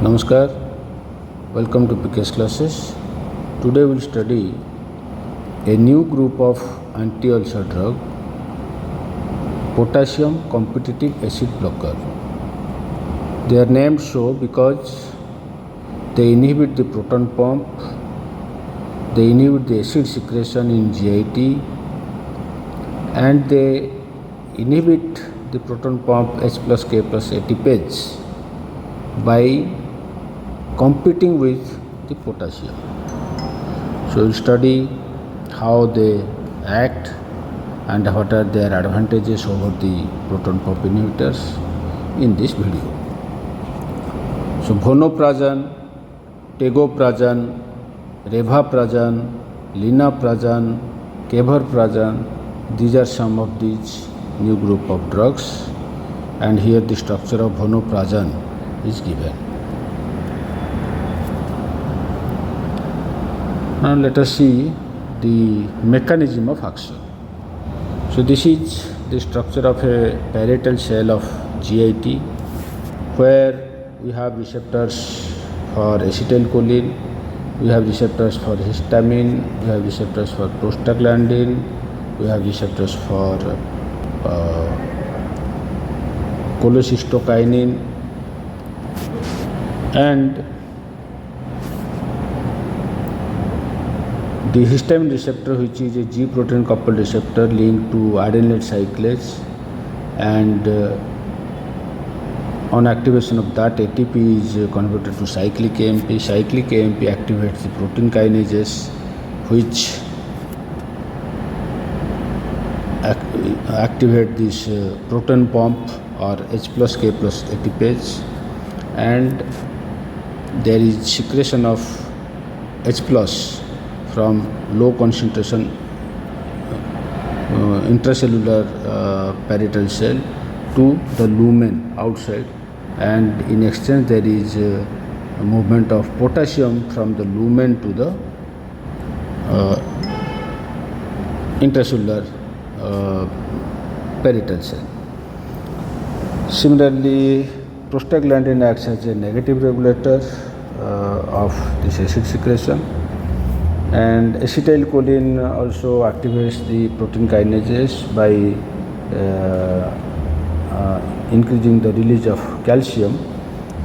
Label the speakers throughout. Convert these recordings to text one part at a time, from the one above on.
Speaker 1: Namaskar, welcome to PPIs classes. Today we will study a new group of anti-ulcer drug, potassium-competitive acid blocker. They are named so because they inhibit the proton pump, they inhibit the acid secretion in GIT, and they inhibit the proton pump H plus K plus ATPase by competing with the potassium. So we'll study how they act and what are their advantages over the proton pump inhibitors in this video. So Vonoprazan, Tegoprazan, Revaprazan, Linaprazan, Keverprazan, these are some of these new group of drugs, and here the structure of Vonoprazan is given. Now let us see the mechanism of action. So this is the structure of a parietal cell of GIT, where we have receptors for acetylcholine, we have receptors for histamine, we have receptors for prostaglandin, we have receptors for cholecystokinin, and the histamine receptor, which is a G protein coupled receptor linked to adenylate cyclase, and on activation of that, ATP is converted to cyclic AMP. Cyclic AMP activates the protein kinases, which activate this proton pump or H plus K plus ATPase, and there is secretion of H plus from low concentration intracellular parietal cell to the lumen outside, and in exchange there is a movement of potassium from the lumen to the intracellular parietal cell. Similarly, prostaglandin acts as a negative regulator of this acid secretion, and acetylcholine also activates the protein kinases by increasing the release of calcium.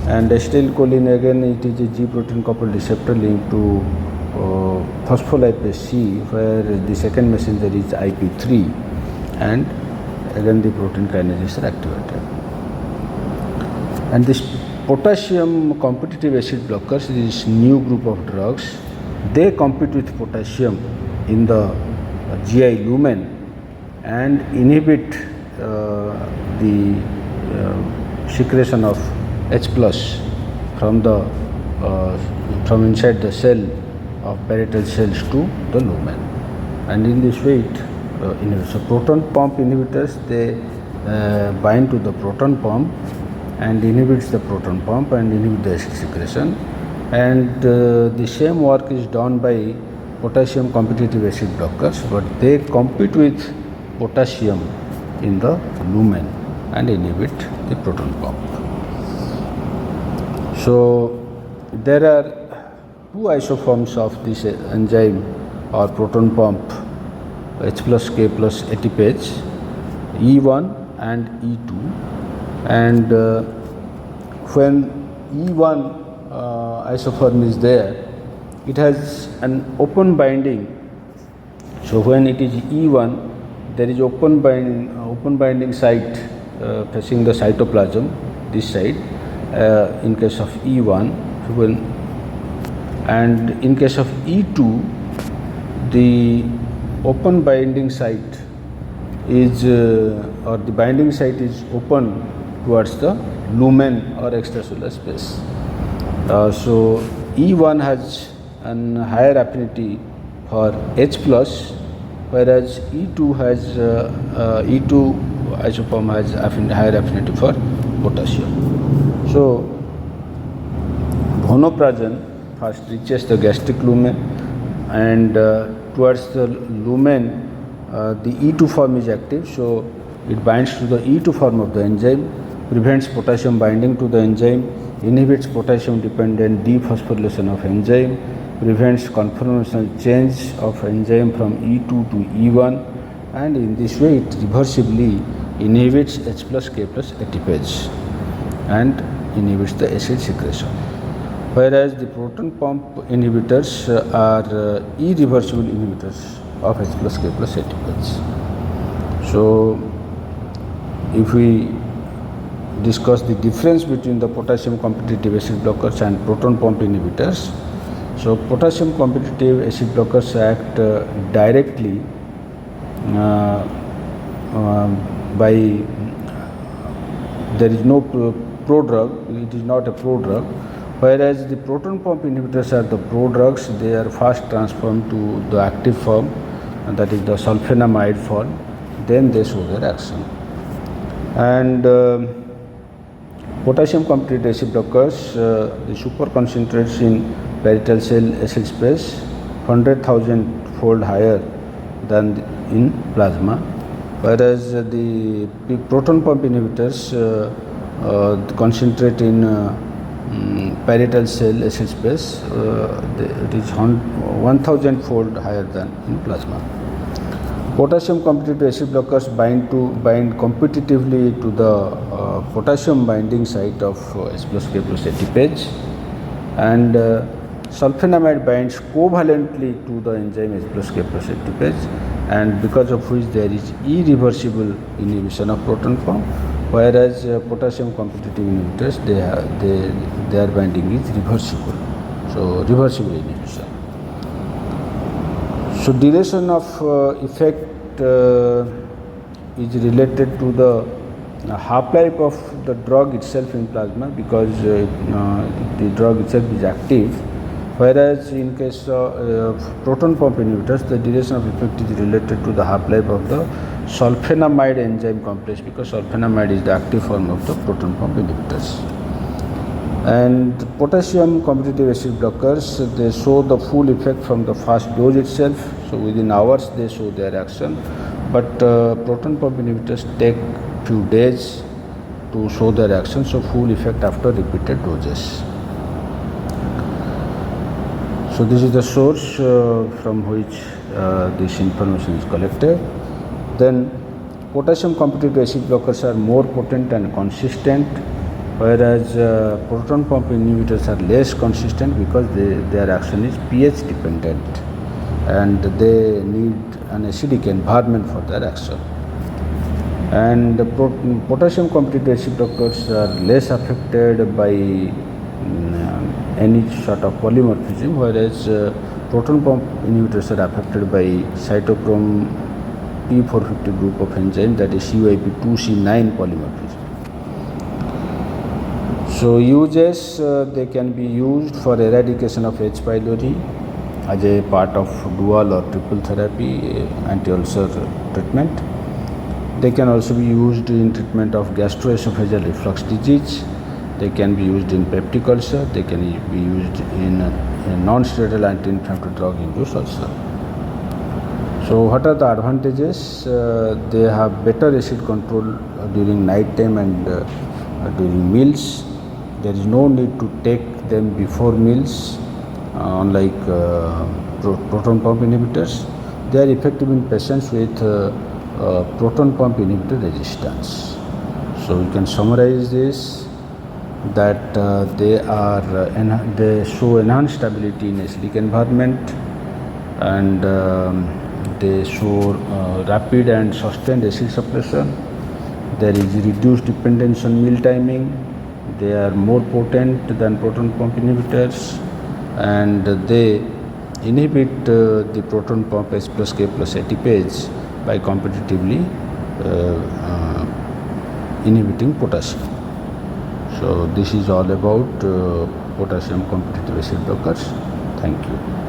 Speaker 1: And acetylcholine, again, it is a G protein coupled receptor linked to phospholipase C, where the second messenger is IP3, and again the protein kinases are activated. And this potassium competitive acid blockers, this new group of drugs, they compete with potassium in the GI lumen and inhibit the secretion of H plus from from inside the cell of parietal cells to the lumen, and in this way it inhibits. So proton pump inhibitors, they bind to the proton pump and inhibits the proton pump and inhibit the acid secretion, and the same work is done by potassium competitive acid blockers, but they compete with potassium in the lumen and inhibit the proton pump. So there are two isoforms of this enzyme or proton pump H plus K plus ATPase, E1 and E2, and when E1 isoform is there, it has an open binding. So when it is E1, there is open binding site facing the cytoplasm, this side, in case of E1, and in case of E2, the open binding site is or the binding site is open towards the lumen or extracellular space. So E1 has an higher affinity for H plus, whereas E2 isoform has higher affinity for potassium. So Vonoprazan first reaches the gastric lumen, and towards the lumen the E2 form is active, so it binds to the E2 form of the enzyme, prevents potassium binding to the enzyme, inhibits potassium dependent dephosphorylation of enzyme, prevents conformational change of enzyme from E2 to E1, and in this way it reversibly inhibits H plus K plus ATPase and inhibits the acid secretion. Whereas the proton pump inhibitors are irreversible inhibitors of H plus K plus ATPase. So if we discuss the difference between the potassium competitive acid blockers and proton pump inhibitors, so potassium competitive acid blockers act directly by, there is no prodrug, it is not a prodrug, whereas the proton pump inhibitors are the prodrugs. They are first transformed to the active form, and that is the sulfonamide form, then they show their action. And potassium competitive acid blockers, the super concentrates in parietal cell acid space 100,000 fold higher than in plasma, whereas the proton pump inhibitors concentrate in parietal cell acid space, it is 1000 fold higher than in plasma. Potassium competitive acid blockers bind competitively to the potassium binding site of H plus K plus ATPase, and sulfonamide binds covalently to the enzyme H plus K plus ATPase, and because of which there is irreversible inhibition of proton pump, whereas potassium competitive inhibitors, their binding is reversible, so reversible inhibition. So duration of effect is related to the half-life of the drug itself in plasma, because the drug itself is active, whereas in case of proton pump inhibitors, the duration of effect is related to the half-life of the sulfonamide enzyme complex, because sulfonamide is the active form of the proton pump inhibitors. And potassium competitive acid blockers, they show the full effect from the first dose itself, so within hours they show their action, but proton pump inhibitors take few days to show their action, so full effect after repeated doses. So this is the source from which this information is collected. Then potassium competitive acid blockers are more potent and consistent, whereas proton pump inhibitors are less consistent because their action is pH dependent and they need an acidic environment for their action. And potassium competitive acid blockers are less affected by any sort of polymorphism, whereas proton pump inhibitors are affected by cytochrome P450 group of enzyme, that is CYP2C9 polymorphism. So uses, they can be used for eradication of H. pylori as a part of dual or triple therapy anti-ulcer treatment. They can also be used in treatment of gastroesophageal reflux disease. They can be used in peptic ulcer. They can be used in non-steroidal anti-inflammatory drug-induced ulcer. So what are the advantages? They have better acid control during night time and during meals. There is no need to take them before meals, unlike proton pump inhibitors. They are effective in patients with proton pump inhibitor resistance. So we can summarize this, that they show enhanced stability in acidic environment, and they show rapid and sustained acid suppression. There is reduced dependence on meal timing. They are more potent than proton pump inhibitors, and they inhibit the proton pump H plus K plus ATPase by competitively inhibiting potassium. So this is all about potassium competitive acid blockers. Thank you.